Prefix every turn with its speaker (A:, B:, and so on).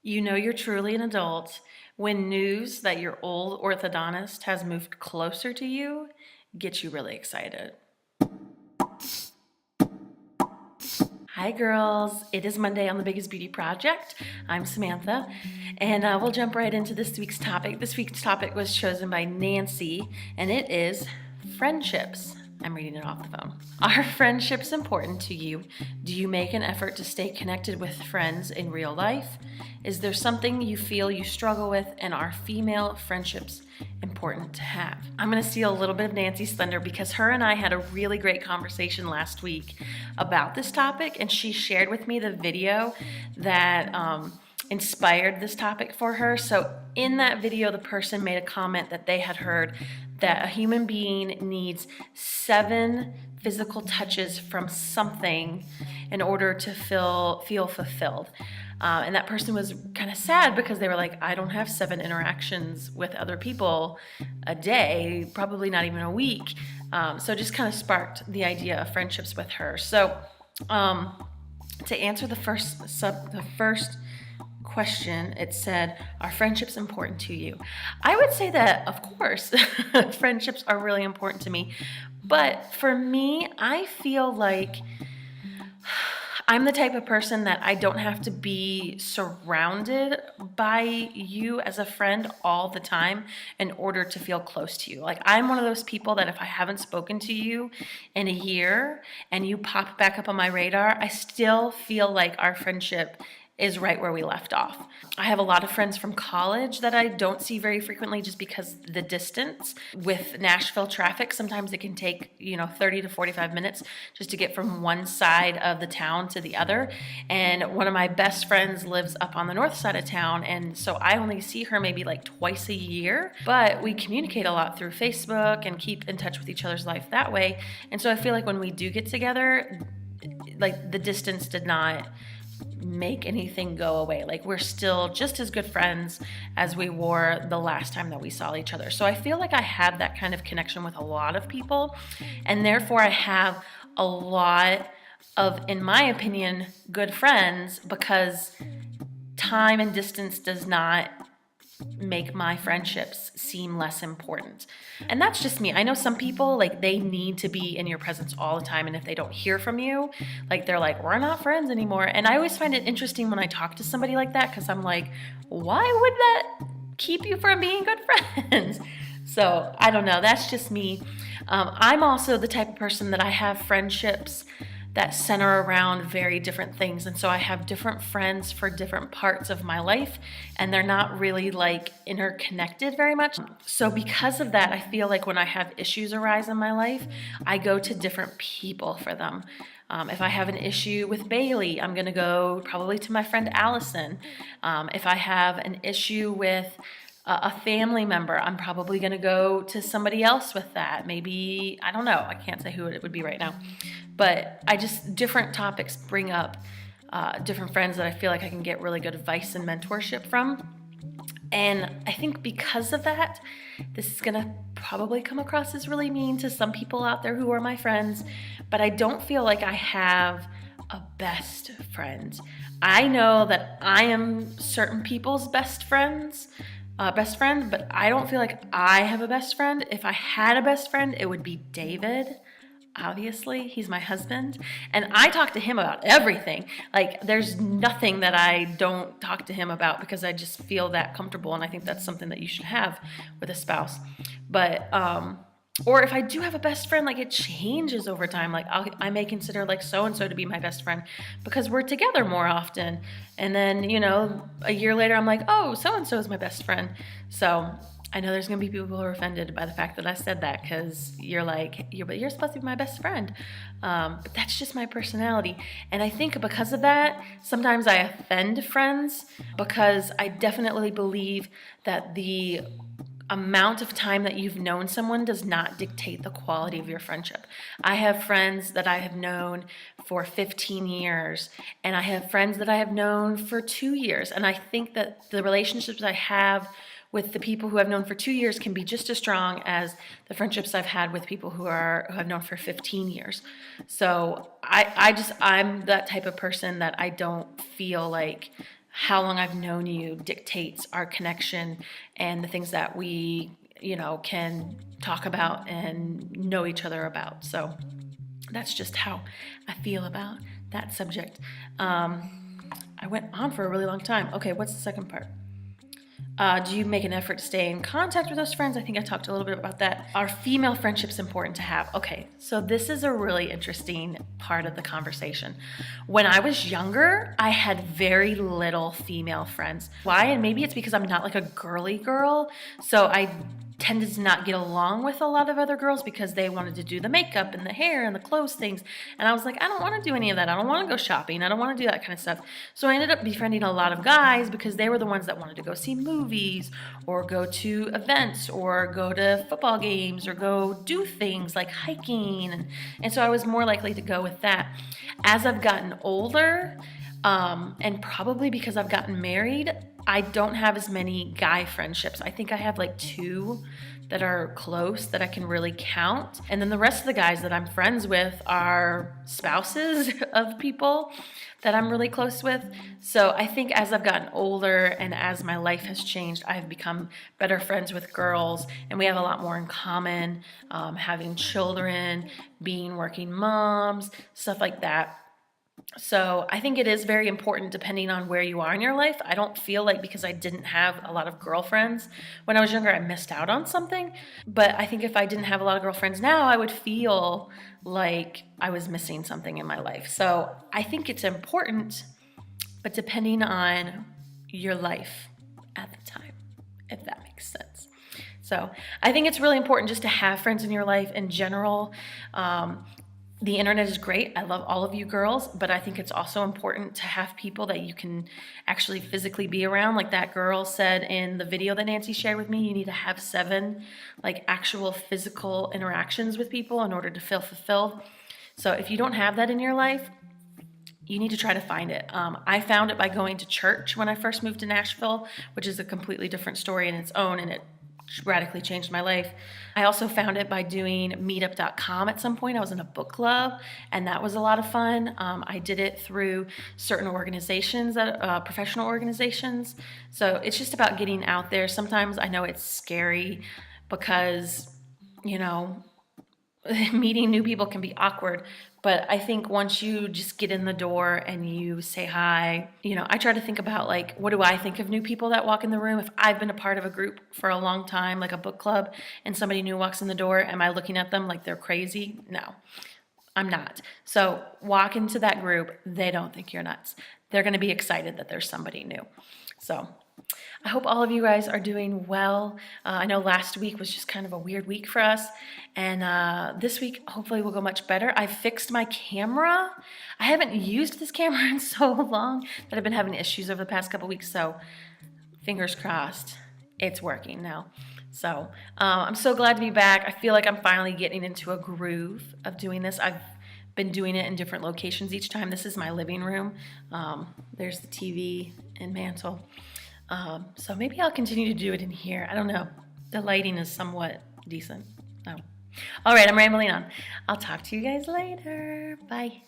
A: You know you're truly an adult when news that your old orthodontist has moved closer to you gets you really excited. Hi, girls. It is Monday on the Biggest Beauty Project. I'm Samantha, and we'll jump right into this week's topic. This week's topic was chosen by Nancy, and it is friendships. I'm reading it off the phone. Are friendships important to you? Do you make an effort to stay connected with friends in real life? Is there something you feel you struggle with, and are female friendships important to have? I'm going to steal a little bit of Nancy's thunder because her and I had a really great conversation last week about this topic, and she shared with me the video that inspired this topic for her. So in that video, the person made a comment that they had heard that a human being needs 7 physical touches from something in order to feel fulfilled. And that person was kind of sad because they were like, I don't have 7 interactions with other people a day, probably not even a week. So it just kind of sparked the idea of friendships with her. So to answer the first question, it said, are friendships important to you? I would say that, of course, friendships are really important to me. But for me, I feel like I'm the type of person that I don't have to be surrounded by you as a friend all the time in order to feel close to you. Like, I'm one of those people that if I haven't spoken to you in a year and you pop back up on my radar, I still feel like our friendship is right where we left off. I have a lot of friends from college that I don't see very frequently just because the distance. With Nashville traffic, sometimes it can take 30 to 45 minutes just to get from one side of the town to the other. And one of my best friends lives up on the north side of town, and so I only see her maybe like twice a year, but we communicate a lot through Facebook and keep in touch with each other's life that way. And so I feel like when we do get together, like, the distance did not make anything go away. Like, we're still just as good friends as we were the last time that we saw each other. So I feel like I have that kind of connection with a lot of people, and therefore I have a lot of, in my opinion, good friends, because time and distance does not make my friendships seem less important. And that's just me. I know some people, like, they need to be in your presence all the time, and if they don't hear from you, like, they're like, we're not friends anymore. And I always find it interesting when I talk to somebody like that, because I'm like, why would that keep you from being good friends? So I don't know, that's just me. I'm also the type of person that I have friendships that center around very different things. And so I have different friends for different parts of my life, and they're not really like interconnected very much. So because of that, I feel like when I have issues arise in my life, I go to different people for them. If I have an issue with Bailey, I'm gonna go probably to my friend Allison. If I have an issue with a family member, I'm probably going to go to somebody else with that. Maybe, I don't know, I can't say who it would be right now. But different topics bring up different friends that I feel like I can get really good advice and mentorship from. And I think because of that, this is going to probably come across as really mean to some people out there who are my friends, but I don't feel like I have a best friend. I know that I am certain people's best friend, but I don't feel like I have a best friend. If I had a best friend, it would be David. Obviously, he's my husband, and I talk to him about everything. Like, there's nothing that I don't talk to him about because I just feel that comfortable, and I think that's something that you should have with a spouse. But or if I do have a best friend, like, it changes over time. Like, I may consider, like, so-and-so to be my best friend because we're together more often. And then, a year later, I'm like, oh, so-and-so is my best friend. So I know there's going to be people who are offended by the fact that I said that, because you're like, you're supposed to be my best friend. But that's just my personality. And I think because of that, sometimes I offend friends, because I definitely believe that the amount of time that you've known someone does not dictate the quality of your friendship. I have friends that I have known for 15 years, and I have friends that I have known for 2 years. And I think that the relationships I have with the people who I've known for 2 years can be just as strong as the friendships I've had with people who I've known for 15 years. So I'm that type of person that I don't feel like how long I've known you dictates our connection and the things that we, can talk about and know each other about. So that's just how I feel about that subject. I went on for a really long time. Okay, what's the second part? Do you make an effort to stay in contact with those friends? I think I talked a little bit about that. Are female friendships important to have? Okay, so this is a really interesting part of the conversation. When I was younger, I had very little female friends. Why? And maybe it's because I'm not like a girly girl, so I tended to not get along with a lot of other girls because they wanted to do the makeup and the hair and the clothes things. And I was like, I don't want to do any of that. I don't want to go shopping. I don't want to do that kind of stuff. So I ended up befriending a lot of guys because they were the ones that wanted to go see movies or go to events or go to football games or go do things like hiking. And so I was more likely to go with that. As I've gotten older, and probably because I've gotten married, I don't have as many guy friendships. I think I have like 2 that are close that I can really count. And then the rest of the guys that I'm friends with are spouses of people that I'm really close with. So I think as I've gotten older and as my life has changed, I've become better friends with girls, and we have a lot more in common, having children, being working moms, stuff like that. So I think it is very important depending on where you are in your life. I don't feel like because I didn't have a lot of girlfriends when I was younger, I missed out on something. But I think if I didn't have a lot of girlfriends now, I would feel like I was missing something in my life. So I think it's important, but depending on your life at the time, if that makes sense. So I think it's really important just to have friends in your life in general. The internet is great. I love all of you girls, but I think it's also important to have people that you can actually physically be around. Like that girl said in the video that Nancy shared with me, you need to have 7 like actual physical interactions with people in order to feel fulfilled. So if you don't have that in your life, you need to try to find it. I found it by going to church when I first moved to Nashville, which is a completely different story in its own, and it radically changed my life. I also found it by doing meetup.com at some point. I was in a book club, and that was a lot of fun. I did it through certain organizations, professional organizations. So it's just about getting out there. Sometimes I know it's scary because, meeting new people can be awkward, but I think once you just get in the door and you say hi, I try to think about like, what do I think of new people that walk in the room? If I've been a part of a group for a long time, like a book club, and somebody new walks in the door, am I looking at them like they're crazy? No, I'm not. So walk into that group, they don't think you're nuts. They're going to be excited that there's somebody new. So I hope all of you guys are doing well. I know last week was just kind of a weird week for us, and this week hopefully will go much better. I fixed my camera. I haven't used this camera in so long that I've been having issues over the past couple weeks, so fingers crossed it's working now. So I'm so glad to be back. I feel like I'm finally getting into a groove of doing this. I've been doing it in different locations each time. This is my living room. There's the TV and mantle. So maybe I'll continue to do it in here. I don't know. The lighting is somewhat decent. Oh. All right, I'm rambling on. I'll talk to you guys later. Bye.